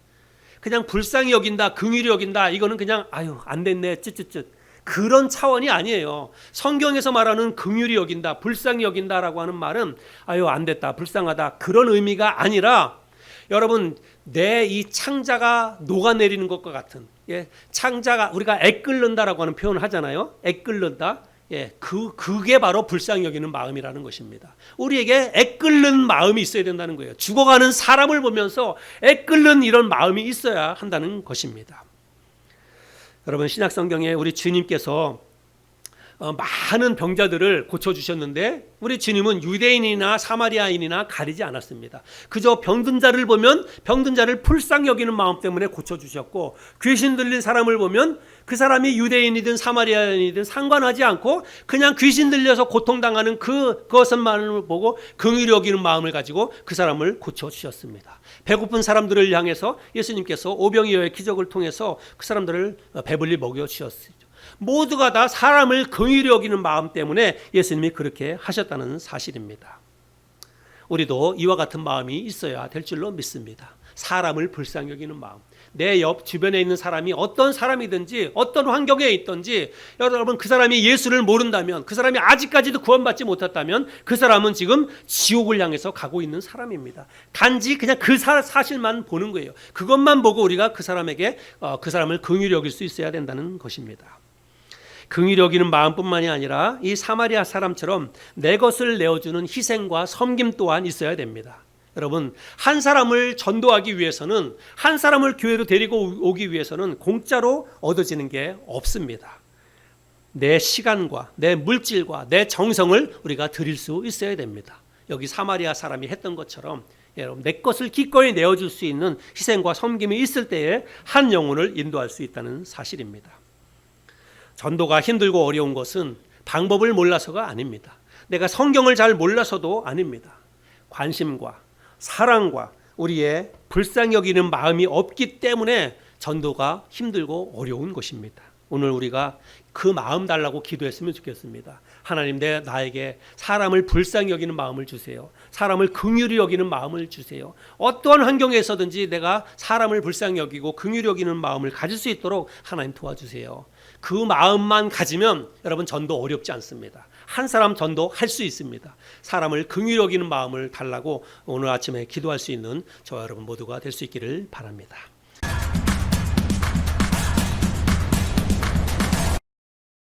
Speaker 1: 그냥 불쌍히 여긴다, 긍휼히 여긴다 이거는 그냥 아유 안 됐네 쯧쯧쯧 그런 차원이 아니에요. 성경에서 말하는 긍휼히 여긴다, 불쌍히 여긴다라고 하는 말은 아유 안 됐다, 불쌍하다 그런 의미가 아니라 여러분 내 이 창자가 녹아내리는 것과 같은 창자가 우리가 애끓는다라고 하는 표현을 하잖아요. 애끓는다. 그게 바로 불쌍히 여기는 마음이라는 것입니다. 우리에게 애끓는 마음이 있어야 된다는 거예요. 죽어가는 사람을 보면서 애끓는 이런 마음이 있어야 한다는 것입니다. 여러분, 신약 성경에 우리 주님께서 많은 병자들을 고쳐주셨는데 우리 주님은 유대인이나 사마리아인이나 가리지 않았습니다. 그저 병든 자를 보면 병든 자를 불쌍히 여기는 마음 때문에 고쳐주셨고, 귀신 들린 사람을 보면 그 사람이 유대인이든 사마리아인이든 상관하지 않고 그냥 귀신 들려서 고통당하는 그것만을 보고 긍휼히 여기는 마음을 가지고 그 사람을 고쳐주셨습니다. 배고픈 사람들을 향해서 예수님께서 오병이어의 기적을 통해서 그 사람들을 배불리 먹여주셨습니다. 모두가 다 사람을 긍휼히 여기는 마음 때문에 예수님이 그렇게 하셨다는 사실입니다. 우리도 이와 같은 마음이 있어야 될 줄로 믿습니다. 사람을 불쌍히 여기는 마음. 내 옆 주변에 있는 사람이 어떤 사람이든지 어떤 환경에 있든지, 여러분, 그 사람이 예수를 모른다면, 그 사람이 아직까지도 구원받지 못했다면 그 사람은 지금 지옥을 향해서 가고 있는 사람입니다. 단지 그냥 그 사실만 보는 거예요. 그것만 보고 우리가 그 사람에게 그 사람을 긍휼히 여길 수 있어야 된다는 것입니다. 긍휼히 여기는 마음뿐만이 아니라 이 사마리아 사람처럼 내 것을 내어주는 희생과 섬김 또한 있어야 됩니다. 여러분, 한 사람을 전도하기 위해서는, 한 사람을 교회로 데리고 오기 위해서는 공짜로 얻어지는 게 없습니다. 내 시간과 내 물질과 내 정성을 우리가 드릴 수 있어야 됩니다. 여기 사마리아 사람이 했던 것처럼 여러분, 내 것을 기꺼이 내어줄 수 있는 희생과 섬김이 있을 때에 한 영혼을 인도할 수 있다는 사실입니다. 전도가 힘들고 어려운 것은 방법을 몰라서가 아닙니다. 내가 성경을 잘 몰라서도 아닙니다. 관심과 사랑과 우리의 불쌍히 여기는 마음이 없기 때문에 전도가 힘들고 어려운 것입니다. 오늘 우리가 그 마음 달라고 기도했으면 좋겠습니다. 하나님, 나에게 사람을 불쌍히 여기는 마음을 주세요. 사람을 긍휼히 여기는 마음을 주세요. 어떠한 환경에서든지 내가 사람을 불쌍히 여기고 긍휼히 여기는 마음을 가질 수 있도록 하나님 도와주세요. 그 마음만 가지면 여러분, 전도 어렵지 않습니다. 한 사람 전도할 수 있습니다. 사람을 긍휼히 여기는 마음을 달라고 오늘 아침에 기도할 수 있는 저와 여러분 모두가 될 수 있기를 바랍니다.